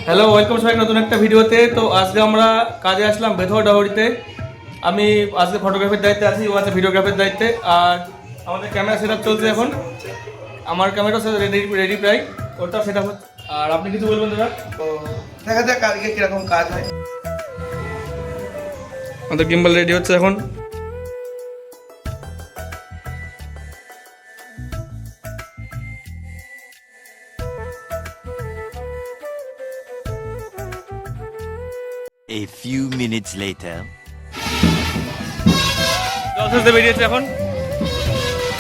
Hello, welcome সবাই নতুন একটা ভিডিওতে। তো আজকে আমরা কাজে আসলাম বেথুয়া ডাহরিতে। আমি আজকে ফটোগ্রাফির দায়িত্বে আছি, ও আছে ভিডিওগ্রাফির দায়িত্বে। আর আমাদের ক্যামেরা সেট আপ চলছে এখন। আমার ক্যামেরাও রেডি প্রায়, ওটাও সেট আপ হচ্ছে। আর আপনি কিছু বলবেন দাদা? তো দেখা যাক কালকে কিরকম কাজ হয়। আমাদের গিম্বল রেডি হচ্ছে এখন। A few minutes later. জল সাজতে বেরিয়েছে এখন।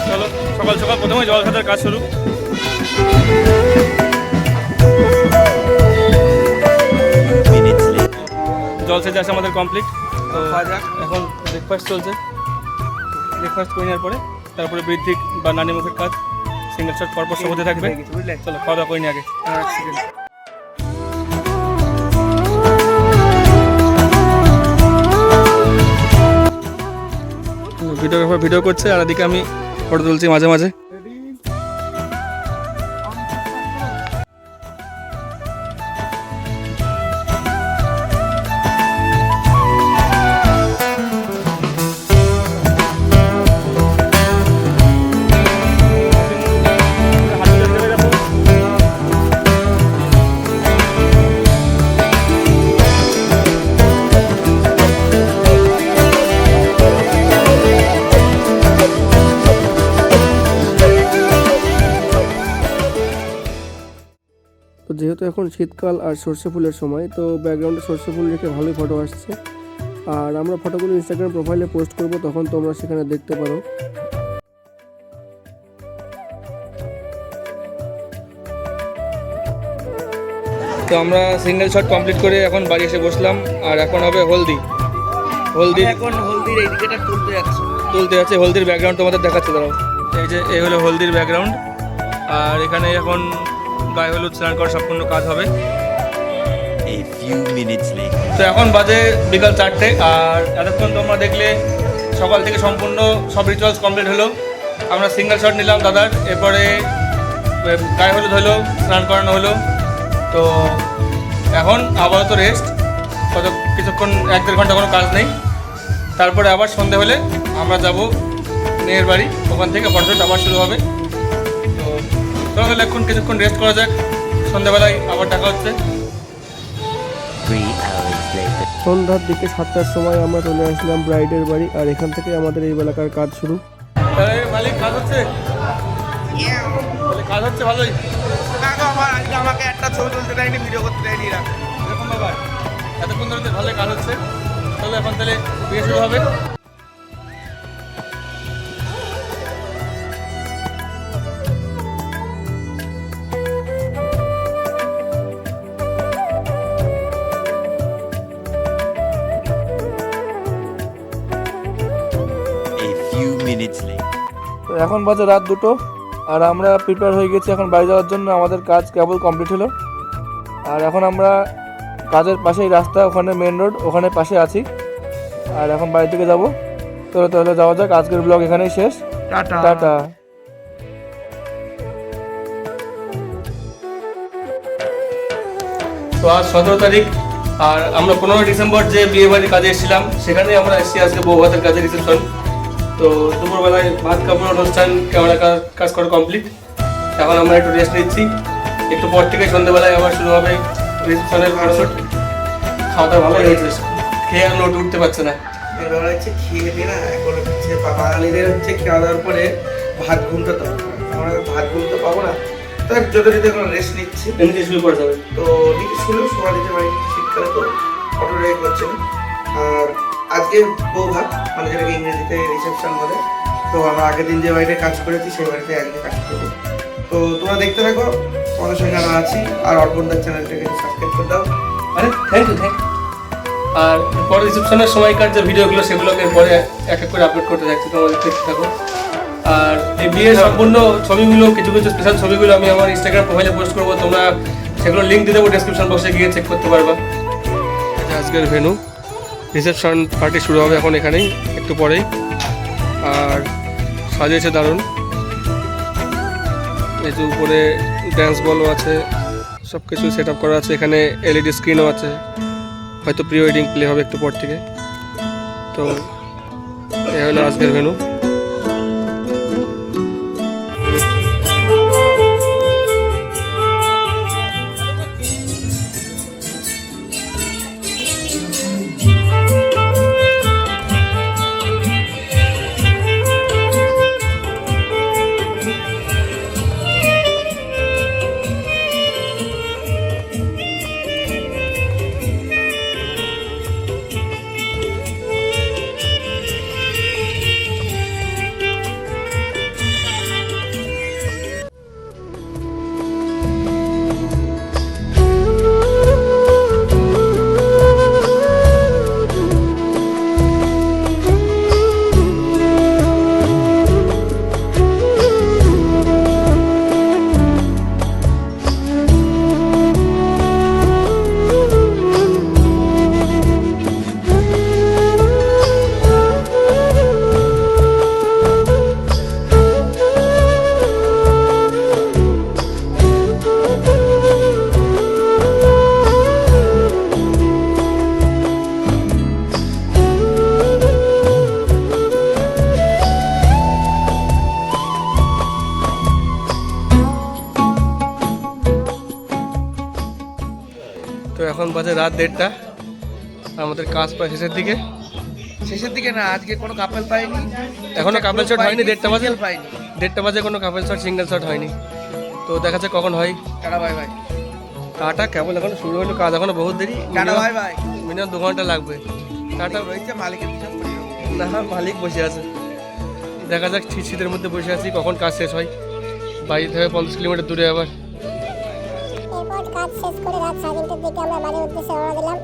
চলো সকাল সকাল প্রথমে জল সাজার কাজ শুরু। Minutes later. জল সেজে আসে আমাদের কমপ্লিট। তো খাওয়া যাক। এখন ব্রেকফাস্ট চলছে। ব্রেকফাস্ট করে নেওয়ার পরে তারপরে বৃদ্ধি বা নানি মুখের কাজ সিঙ্গেল শট পরপর সব হতে থাকবে। বুঝলে? চলো খাওয়া দাওয়া করে নিই আগে। ভিডিওগ্রাফার ভিডিও করছে আর এদিকে আমি ফটো তুলছি মাঝে মাঝে। তো যেহেতু এখন শীতকাল আর সর্ষে ফুলের সময়, তো ব্যাকগ্রাউন্ডে সর্ষে ফুল রেখে ভালোই ফটো আসছে। আর আমরা ফটোগুলো ইনস্টাগ্রাম প্রোফাইলে পোস্ট করব, তখন তোমরা সেখানে দেখতে পারো। তো আমরা সিঙ্গেল শট কমপ্লিট করে এখন বাড়ি এসে বসলাম। আর এখন হবে হলদি। এখন হলদির এই দিকেটা তুলতে যাচ্ছে। যাচ্ছে হলদির ব্যাকগ্রাউন্ড তোমাদের দেখাচ্ছে। দাঁড়াও, এই যে এই হলো হলদির ব্যাকগ্রাউন্ড। আর এখানে এখন গায়ে হলুদ স্নান করার সম্পূর্ণ কাজ হবে। A few minutes later. তো এখন বাজে বিকাল 4টে। আর এতক্ষণ তোমরা দেখলে সকাল থেকে সম্পূর্ণ সব রিচুয়ালস কমপ্লিট হলো। আমরা সিঙ্গেল শট নিলাম দাদার, এরপরে গায়ে হলুদ হলো, স্নান করানো হলো। তো এখন আপাতত রেস্ট, কিছুক্ষণ 1-1.5 ঘন্টা কোনো কাজ নেই। তারপরে আবার সন্ধে হলে আমরা যাব মেয়ের বাড়ি, ওখান থেকে ফটোশুট আবার শুরু হবে। তো চলো তাহলে এখন কিছুক্ষণ রেস্ট করা যাক, সন্ধ্যাবেলায় আবার দেখা হচ্ছে। 3 hours later. সন্ধ্যার দিকে 7টার সময় আমরা চলে আসলাম ব্রাইডের বাড়ি, আর এখান থেকে আমাদের এই এলাকার কাজ শুরু। মালিক কাজ হচ্ছে, কাজ হচ্ছে ভালোই। আজকে আমাকে একটা ছবি তুলতে দেয়নি, ভিডিও করতে দেয়নি না। এরকম ব্যাপার, এতক্ষণ ধরে ভালোই কাজ হচ্ছে। চলো এখন তাহলে বিয়ে শুরু হবে। A few minutes later. তো এখন বাজে রাত 2টো, আর আমরা প্রিপেয়ার হয়ে গেছি এখন বাড়ি যাওয়ার জন্য। আমাদের কাজ কেবল কমপ্লিট হলো। আর এখন আমরা কাজের পাশেই রাস্তা, ওখানে মেন রোড, ওখানে পাশে আছি। আর এখন বাড়ি থেকে যাবো। চলো তাহলে যাওয়া যাক। আজকের ব্লগ এখানেই শেষ। টাটা। টাটা। তো আজ 17 তারিখ, আর আমরা 15 ডিসেম্বর যে বিয়ে বাড়ির কাজে এসেছিলাম, সেখানে আমরা এসেছি আজকে বউ ভাতের কাজে, রিসেপশন। তো দুপুরবেলায় ভাত কাপড় অনুষ্ঠান ক্যামেরা কাজ করা কমপ্লিট। এখন আমরা একটু রেস্ট নিচ্ছি। একটু পর থেকে সন্ধ্যেবেলায় আবার শুরু হবে রিসেপশনের ফটোশুট। খাওয়া দাওয়া ভালো হয়েছে, খেয়ে আর লোট উঠতে পারছে না। এবার হচ্ছে খেয়ে দিয়ে না, এখন হচ্ছে বাঙালিদের হচ্ছে খাওয়া দাওয়ার পরে ভাত ঘুমতে তো আমরা ভাত ঘুমতে পাবো না। তো যথারীতি এখন রেস্ট নিচ্ছি। এমনি শুরু করে যাবে। তো দিকে শুনেও শোয়া দিতে পারি, শীতকালে তো অটো ড্রাইভ করছে না। আর আজকে বউ ভাত, মানে যেটাকে ইংরেজিতে রিসেপশন বলে। তো আমরা আগের দিন যে বাড়িতে কাজ করেছি সেই বাড়িতে আজকে কাজ করবো। তো তোমরা দেখতে থাকো, তোমাদের সঙ্গে আমরা আছি। আর অর্পণদার চ্যানেলটাকে সাবস্ক্রাইব করে দাও। আরে থ্যাংক ইউ। আর পরে রিসেপশনের সময়কার যে ভিডিওগুলো, সেগুলোকে পরে এক এক করে আপলোড করতে থাকছি, তোমাদের দেখতে থাকো। আর এই বিয়ের সম্পূর্ণ ছবিগুলো, কিছু কিছু স্পেশাল ছবিগুলো আমি আমার ইনস্টাগ্রাম প্রোফাইলে পোস্ট করবো। তোমরা সেগুলো লিঙ্ক দিয়ে দেবো ডেসক্রিপশন বক্সে, গিয়ে চেক করতে পারবা। আজকের ভেন্যু, রিসেপশন পার্টি শুরু হবে এখন এখানেই একটু পরেই। আর সাজিয়েছে দারুণ, এই যে উপরে ড্যান্স বলও আছে, সব কিছু সেট আপ করা আছে। এখানে এলইডি স্ক্রিনও আছে, হয়তো প্রি ওয়েডিং প্লে হবে একটু পর থেকে। তো এ হলো আজকের ভেন্যু। তো এখন বাজে রাত 1:30, আমাদের কাজ প্রায় শেষের দিকে। শেষের দিকে না, আজকে কোনো কাপেল পাইনি, এখনো কাপেল শট হয়নি, 1:30 বাজে। Single পাইনি। 1:30 বাজে কোনো কাপেল শট, সিঙ্গেল শট হয়নি। তো দেখা যাচ্ছে কখন হয়। Tata bye bye. টাটা, কেবল এখন শুরু হলো, কাজ এখনো বহুত দেরি, টাটা বাই বাই। মিনিমাম 2 ঘন্টা লাগবে। টাটা। রয়েছে মালিকের পিছন পড়ে রয়েছে। না, মালিক বসে আছে। দেখা যাক, শীতের মধ্যে বসে আছি, কখন কাজ শেষ হয়। বাড়ি থেকে 50 কিলোমিটার দূরে আবার। এরপর কাজ শেষ করে রাত 3:30টার দিকে আমরা বাড়ির উদ্দেশ্যে রওনা দিলাম